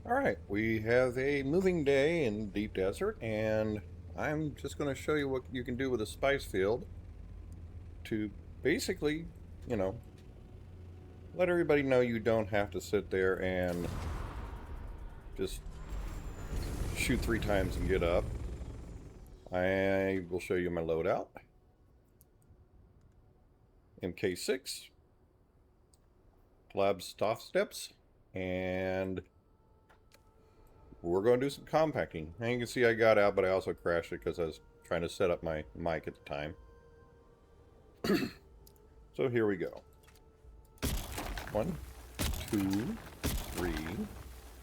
Alright, we have a moving day in deep desert, and I'm just going to show you what you can do with a spice field to basically, you know, let everybody know you don't have to sit there and just shoot 3 times and get up. I will show you my loadout. MK6, Collab Soft Steps, and we're going to do some compacting. And you can see I got out, but I also crashed it because I was trying to set up my mic at the time. So here we go. 1, 2, 3,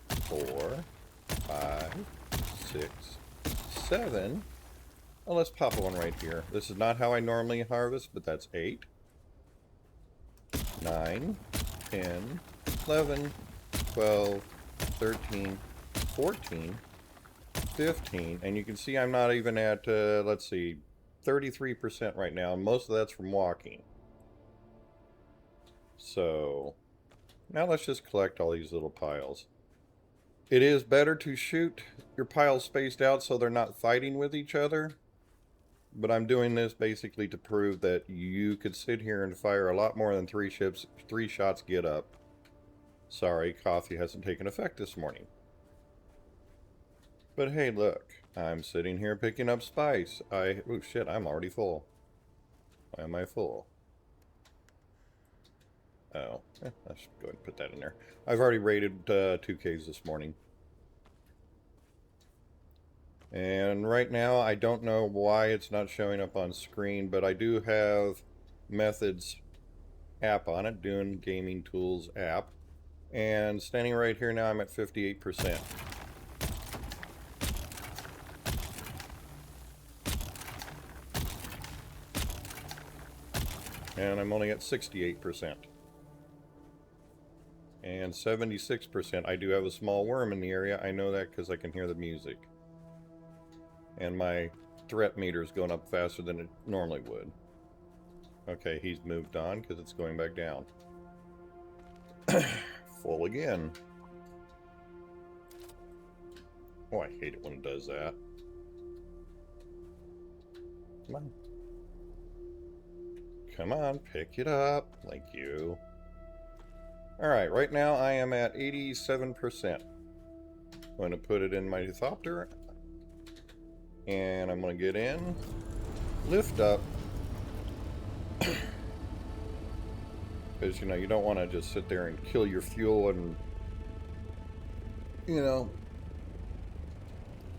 4, 5, 6, 7. Well, let's pop one right here. This is not how I normally harvest, but that's 8, 9, 10, 11, 12, 13, 14, 15. And you can see I'm not even at, let's see, 33% right now. And most of that's from walking. So now let's just collect all these little piles. It is better to shoot your piles spaced out so they're not fighting with each other. But I'm doing this basically to prove that you could sit here and fire a lot more than 3 shots get up. Sorry, coffee hasn't taken effect this morning. But hey, look, I'm sitting here picking up spice. Oh shit, I'm already full. Why am I full? Oh, I should go ahead and put that in there. I've already raided 2Ks this morning. And right now, I don't know why it's not showing up on screen, but I do have Methods app on it, Dune Gaming Tools app. And standing right here now, I'm at 58%. And I'm only at 68%. And 76%. I do have a small worm in the area. I know that because I can hear the music. And my threat meter is going up faster than it normally would. Okay, he's moved on because it's going back down. Full again. Oh, I hate it when it does that. Come on. Come on, pick it up. Thank you. Alright, right now I am at 87%. I'm going to put it in my Thopter. And I'm going to get in. Lift up. Because, you know, you don't want to just sit there and kill your fuel and, you know,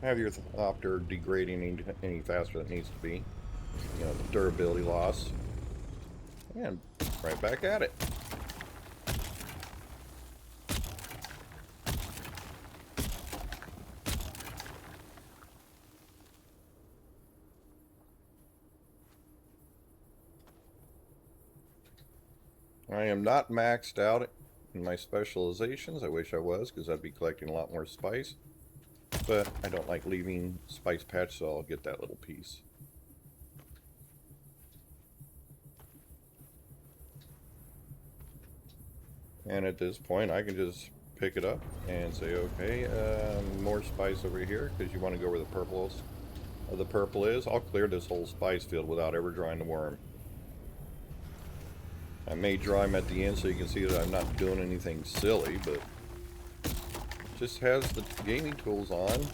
have your Thopter degrading any faster than it needs to be. You know, the durability loss. And right back at it. I am not maxed out in my specializations. I wish I was, because I'd be collecting a lot more spice. But I don't like leaving spice patch, so I'll get that little piece. And at this point, I can just pick it up and say, okay, more spice over here, because you want to go where the purple is. I'll clear this whole spice field without ever drawing the worm. I may draw him at the end so you can see that I'm not doing anything silly, but it just has the gaming tools on.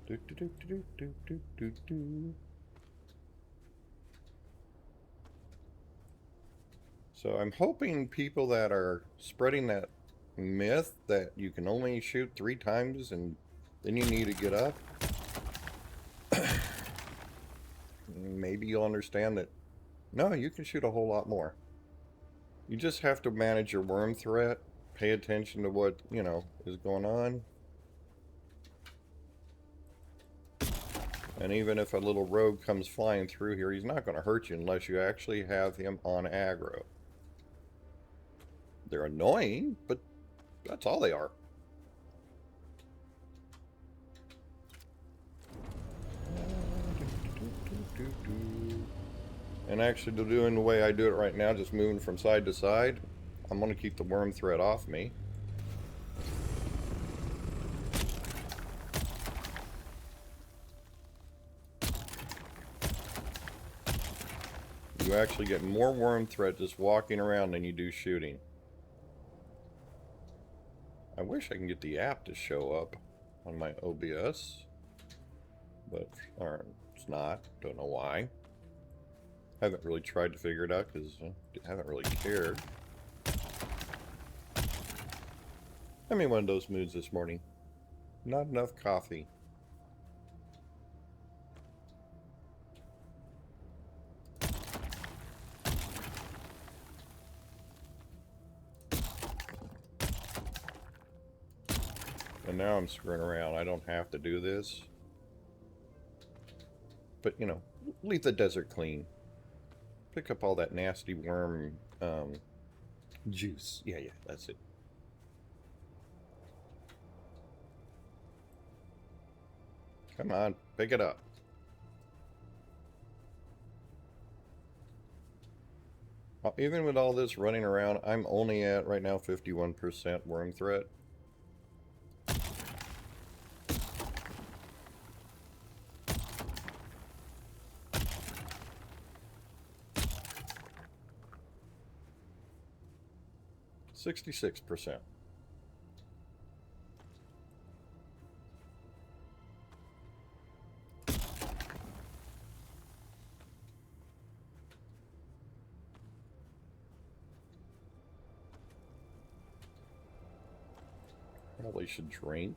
Do, do, do, do, do, do, do, do. So I'm hoping people that are spreading that myth that you can only shoot 3 times and then you need to get up, maybe you'll understand that, no, you can shoot a whole lot more. You just have to manage your worm threat, pay attention to what, you know, is going on. And even if a little rogue comes flying through here, he's not going to hurt you unless you actually have him on aggro. They're annoying, but that's all they are. And actually, doing the way I do it right now, just moving from side to side, I'm going to keep the worm thread off me. You actually get more worm thread just walking around than you do shooting. I wish I can get the app to show up on my OBS, but it's not. Don't know why. Haven't really tried to figure it out because I haven't really cared. I'm in one of those moods this morning. Not enough coffee. And now I'm screwing around. I don't have to do this. But, you know, leave the desert clean. Pick up all that nasty worm juice. Yeah, that's it. Come on, pick it up. Even with all this running around, I'm only at, right now, 51% worm threat. %66%. Probably should drink.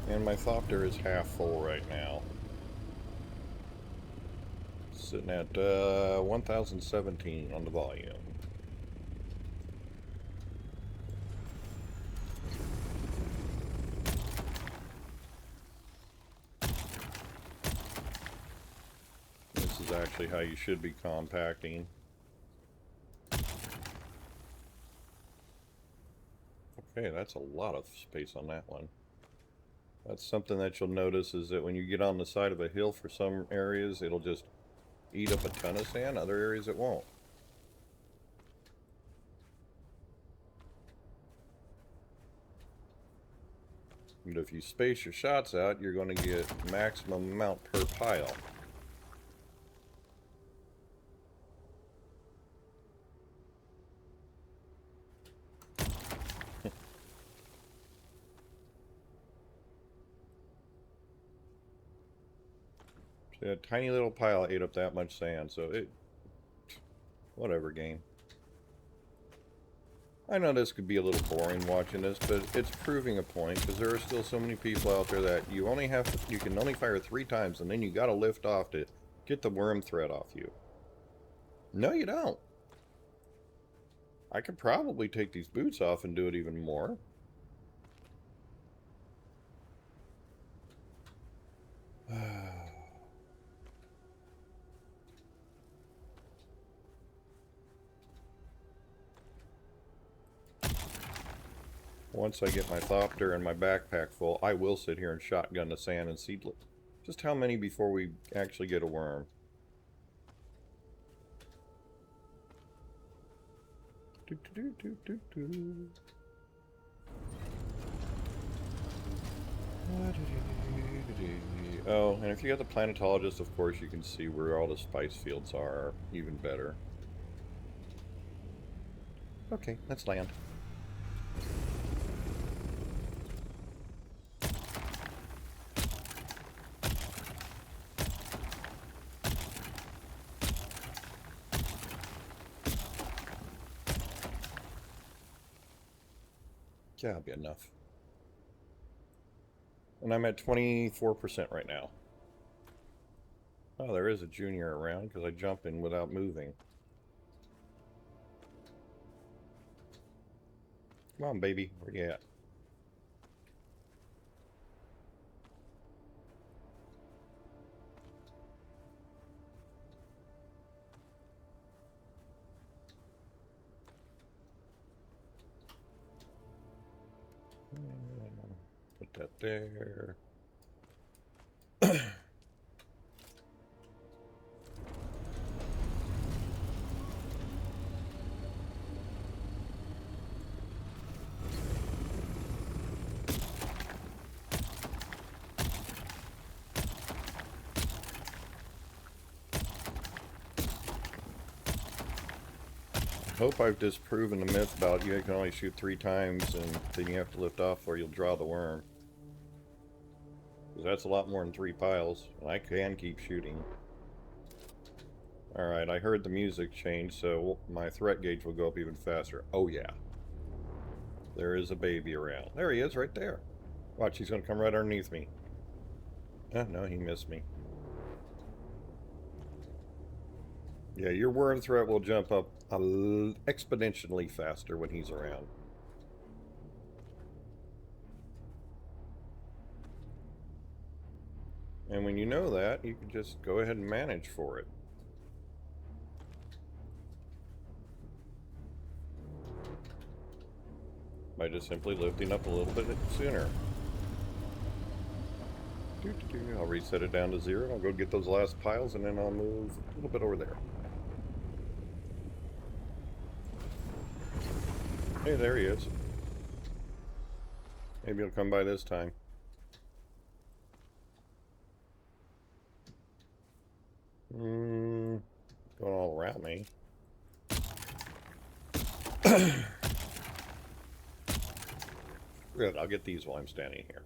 And my thopter is half full right now. Sitting at 1017 on the volume. This is actually how you should be compacting. Okay, that's a lot of space on that one. That's something that you'll notice is that when you get on the side of a hill for some areas, it'll just eat up a ton of sand. Other areas it won't. And if you space your shots out, you're going to get maximum amount per pile. A tiny little pile ate up that much sand, so it... whatever, game. I know this could be a little boring watching this, but it's proving a point, because there are still so many people out there that you can only fire 3 times, and then you gotta lift off to get the worm thread off you. No, you don't. I could probably take these boots off and do it even more. Once I get my thopter and my backpack full, I will sit here and shotgun the sand and see just how many before we actually get a worm. Oh, and if you got the planetologist, of course, you can see where all the spice fields are even better. Okay, let's land. Yeah, that'll be enough. And I'm at 24% right now. Oh, there is a junior around because I jump in without moving. Come on, baby. Where you at? that there. I hope I've disproven the myth about you can only shoot 3 times and then you have to lift off or you'll draw the worm. Because that's a lot more than 3 piles, and I can keep shooting. Alright, I heard the music change, so my threat gauge will go up even faster. Oh yeah. There is a baby around. There he is, right there. Watch, he's going to come right underneath me. Oh, no, he missed me. Yeah, your worm threat will jump up exponentially faster when he's around. And when you know that, you can just go ahead and manage for it. By just simply lifting up a little bit sooner. I'll reset it down to 0. I'll go get those last piles and then I'll move a little bit over there. Hey, there he is. Maybe he'll come by this time. Going all around me. Good, I'll get these while I'm standing here.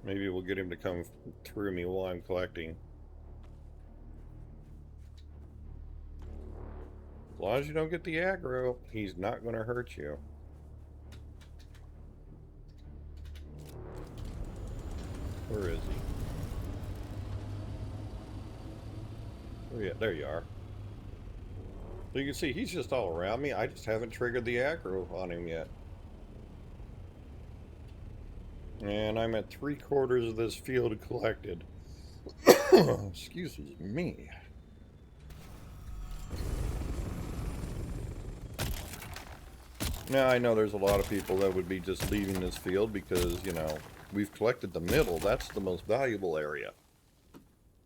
Maybe we'll get him to come through me while I'm collecting. As long as you don't get the aggro, he's not going to hurt you. Where is he? Oh yeah, there you are. So you can see he's just all around me. I just haven't triggered the aggro on him yet. And I'm at 3/4 of this field collected. Excuse me. Now, I know there's a lot of people that would be just leaving this field because, you know, we've collected the middle. That's the most valuable area.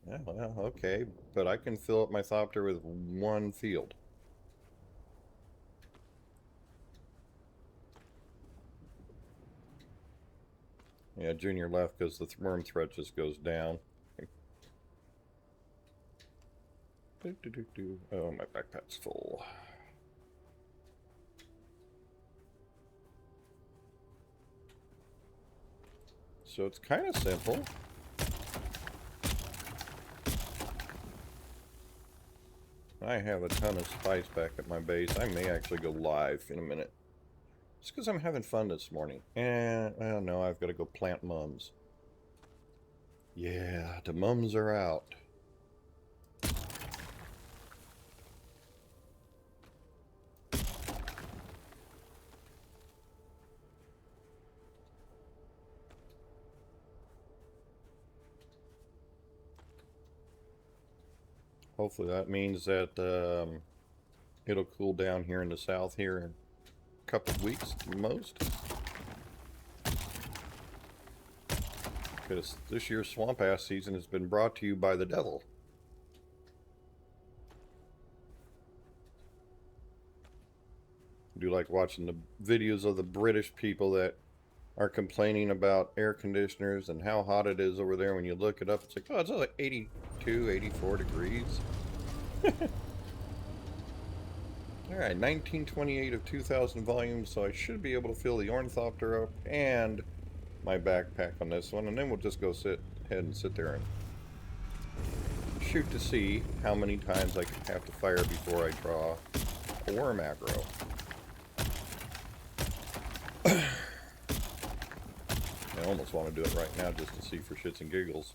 Yeah, well, okay. But I can fill up my Thopter with 1 field. Yeah, Junior left because the worm threat just goes down. Oh, my backpack's full. So it's kind of simple. I have a ton of spice back at my base. I may actually go live in a minute. Just because I'm having fun this morning. And, I don't know, I've got to go plant mums. Yeah, the mums are out. Hopefully that means that it'll cool down here in the south here in a couple of weeks at the most. Because this year's swamp ass season has been brought to you by the devil. I do like watching the videos of the British people that are complaining about air conditioners and how hot it is over there. When you look it up, it's like, oh, it's like 82, 84 degrees. Alright, 1928 of 2,000 volumes, so I should be able to fill the Ornithopter up and my backpack on this one, and then we'll just go ahead and sit there and shoot to see how many times I have to fire before I draw a worm aggro. I almost want to do it right now just to see for shits and giggles.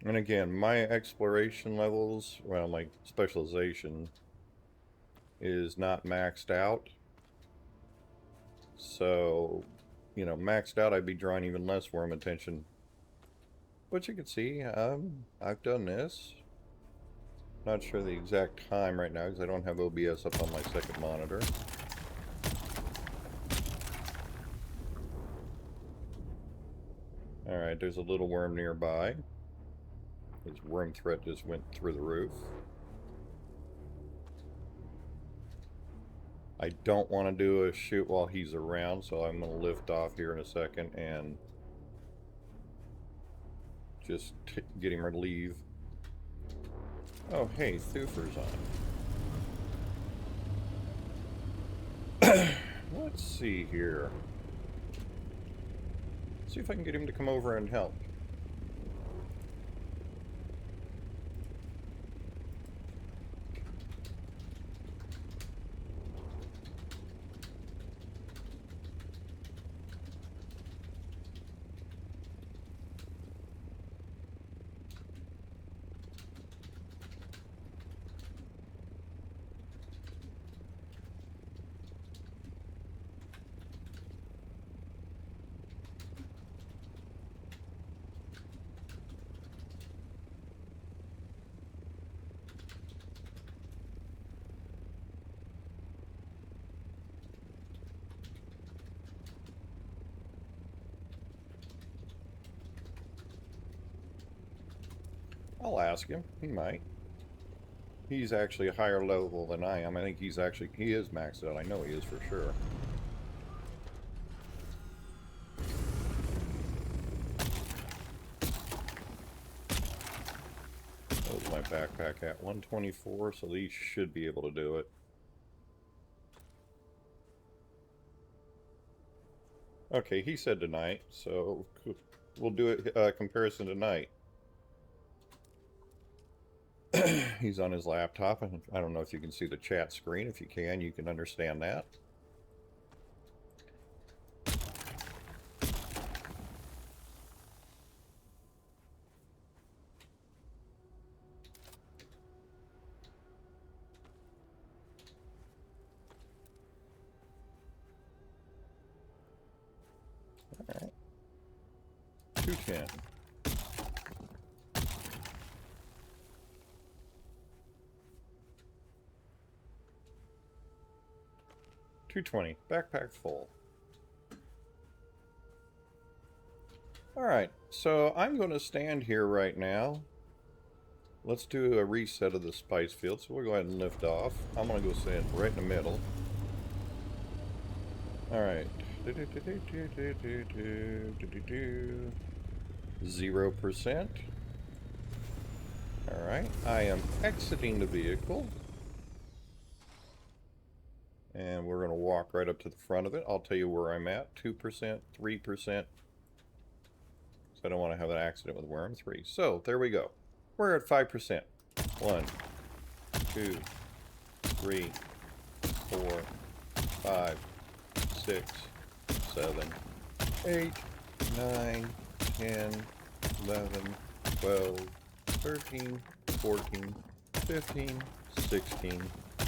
And again, my exploration levels, well, my specialization is not maxed out. So, you know, maxed out, I'd be drawing even less worm attention. But you can see, I've done this. Not sure the exact time right now because I don't have OBS up on my second monitor. Alright, there's a little worm nearby. His worm threat just went through the roof. I don't want to do a shoot while he's around, so I'm going to lift off here in a second and just get him to leave. Oh, hey, Thufir's on. Let's see here. See if I can get him to come over and help. I'll ask him. He might. He's actually a higher level than I am. I think he is maxed out. I know he is for sure. What was my backpack at? 124, so these should be able to do it. Okay, he said tonight, so we'll do a comparison tonight. He's on his laptop, and I don't know if you can see the chat screen. If you can, you can understand that. All right. 210. 220. Backpack full. Alright, so I'm going to stand here right now. Let's do a reset of the spice field. So we'll go ahead and lift off. I'm going to go stand right in the middle. Alright. 0%. Alright, I am exiting the vehicle. And we're going to walk right up to the front of it. I'll tell you where I'm at. 2%, 3%. So I don't want to have an accident with worm. 3. So, there we go. We're at 5%. 1, 2, 3, 4, 5, 6, 7, 8, 9, 10, 11, 12, 13, 14, 15, 16,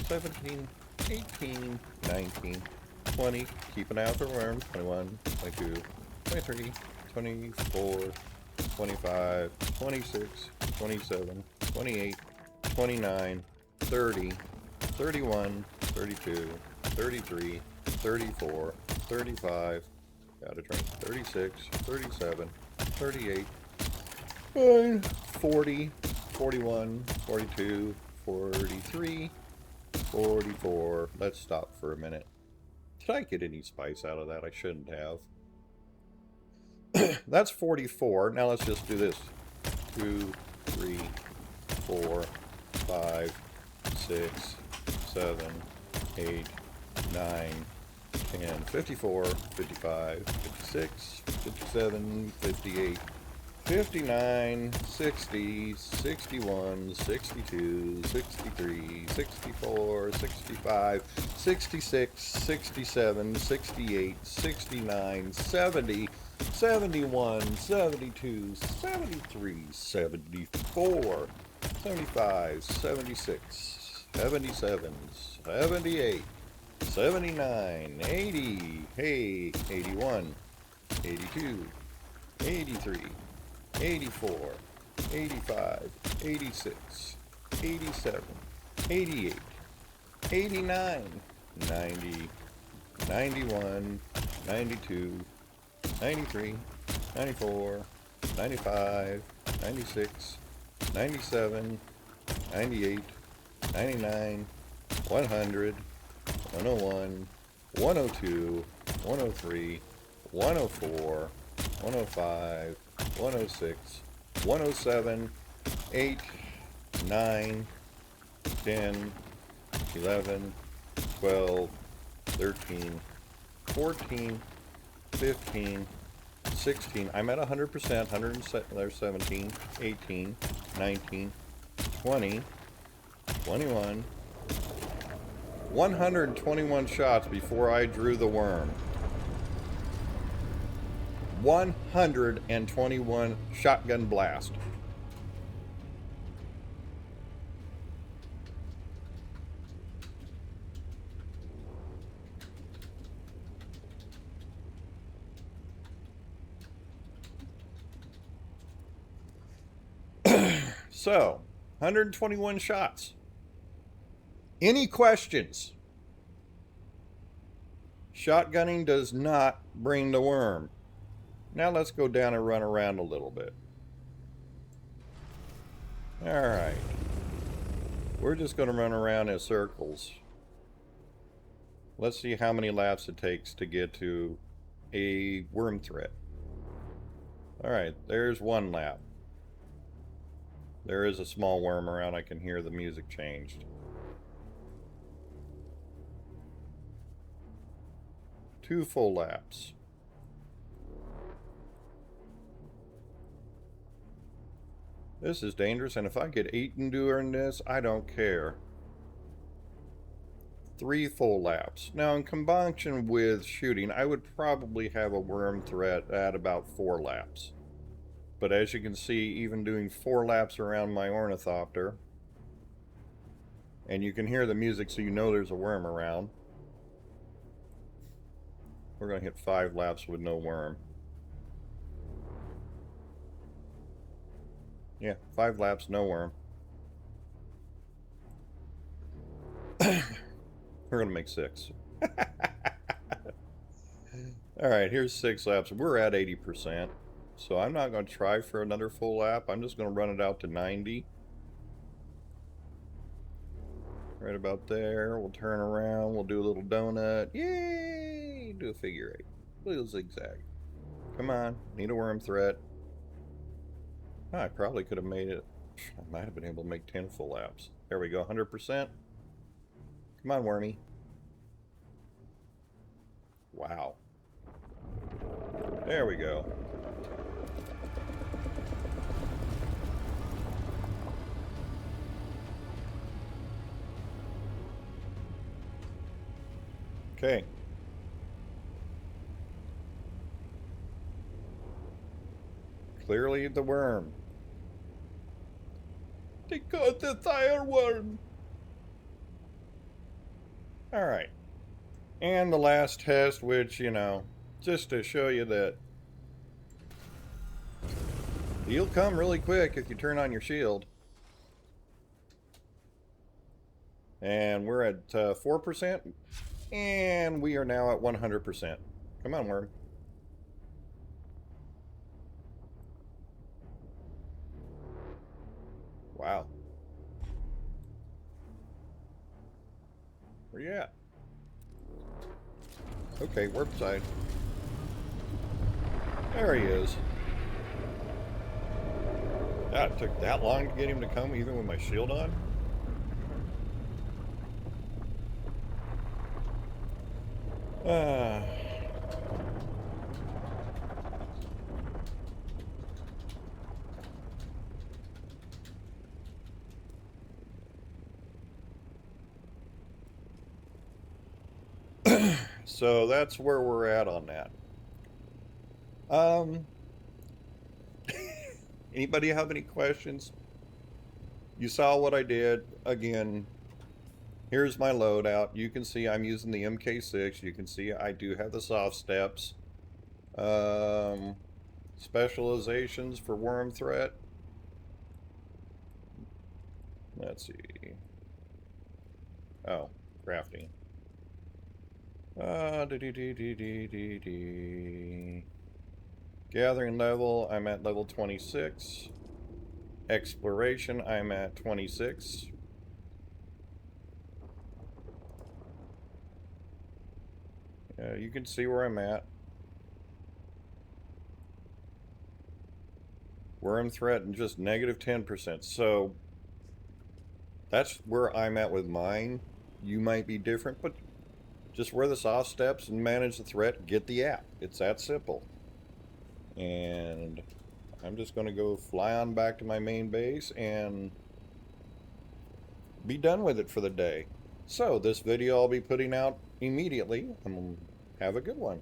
17, 18, 19, 20, keep an eye out for worms, 21, 22, 23, 24, 25, 26, 27, 28, 29, 30, 31, 32, 33, 34, 35, got a drink, 36, 37, 38, 40, 41, 42, 43, 44. Let's stop for a minute. Did I get any spice out of that? I shouldn't have. That's 44. Now let's just do this. 2, 3, 4, 5, 6, 7, 8, 9, 10, 54, 55, 56, 57, 58, 59, 60, 61, 62, 63, 64, 65, 66, 67, 68, 69, 70, 71, 72, 73, 74, 75, 76, 77, 78, 79, 80, hey, 81, 82, 83, 84, 85, 86, 87, 88, 89, 90, 91, 92, 93, 94, 95, 96, 97, 98, 99, 100, 101, 102, 103, 104, 105, 106, 107, 8, 9, 10, 11, 12, 13, 14, 15, 16. I'm at 100%. 117, 18, 19, 20, 21. 121 shots before I drew the worm. 121 shotgun blast. So, 121 shots. Any questions? Shotgunning does not bring the worm. Now let's go down and run around a little bit. Alright. We're just going to run around in circles. Let's see how many laps it takes to get to a worm threat. Alright, there's one lap. There is a small worm around. I can hear the music changed. 2 full laps. This is dangerous, and if I get eaten during this, I don't care. 3 full laps. Now, in conjunction with shooting, I would probably have a worm threat at about 4 laps. But as you can see, even doing 4 laps around my ornithopter, and you can hear the music so you know there's a worm around. We're going to hit 5 laps with no worm. Yeah, 5 laps, no worm. We're going to make 6. Alright, here's 6 laps. We're at 80%. So I'm not going to try for another full lap. I'm just going to run it out to 90. Right about there. We'll turn around. We'll do a little donut. Yay! Do a figure 8. Little zigzag. Come on. Need a worm threat. Oh, I probably could have made it. I might have been able to make 10 full laps. There we go. 100%. Come on, wormy. Wow. There we go. Okay. Clearly the worm. They caught the tire worm. Alright. And the last test, which, you know, just to show you that he'll come really quick if you turn on your shield. And we're at 4%. And we are now at 100%. Come on, worm. Wow. Where you at? Okay, warp side. There he is. God, it took that long to get him to come even with my shield on? So that's where we're at on that. Anybody have any questions? You saw what I did. Again, here's my loadout. You can see I'm using the MK6. You can see I do have the soft steps. Specializations for worm threat. Let's see. Oh, crafting. Gathering level, I'm at level 26. Exploration, I'm at 26. You can see where I'm at. Worm threat and just negative 10%. So that's where I'm at with mine. You might be different, but just wear the soft steps and manage the threat. Get the app. It's that simple. And I'm just going to go fly on back to my main base and be done with it for the day. So this video I'll be putting out immediately. Have a good one.